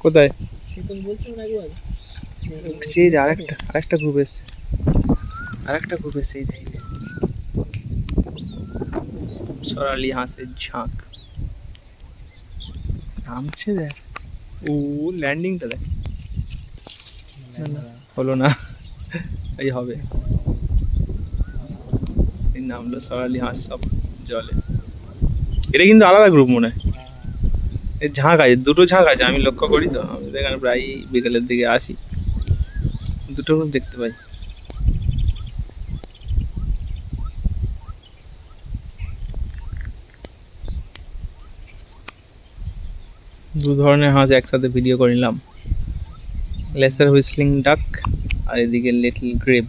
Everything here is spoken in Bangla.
কোথায়? সেই যে আরেকটা গ্রুপ এসছে, এই যে সরালি হাঁসের ঝাঁক নামছে দেখ। ও ল্যান্ডিংটা দেখ। হলো না, এই হবে। এই নামলো সরালি হাঁস সব জলে। এটা কিন্তু আলাদা গ্রুপ মনে হয়। এই ঝাঁক আছে, দুটো ঝাঁক আছে, আমি লক্ষ্য করি তো, আমি এখানে প্রায় বিকেলের দিকে আসি, দুটো গ্রুপ দেখতে পাই। দু ধরনের হাঁস একসাথে ভিডিও করে নিলাম, লেসার হুইসলিং ডাক আর এদিকে লিটল গ্রেপ।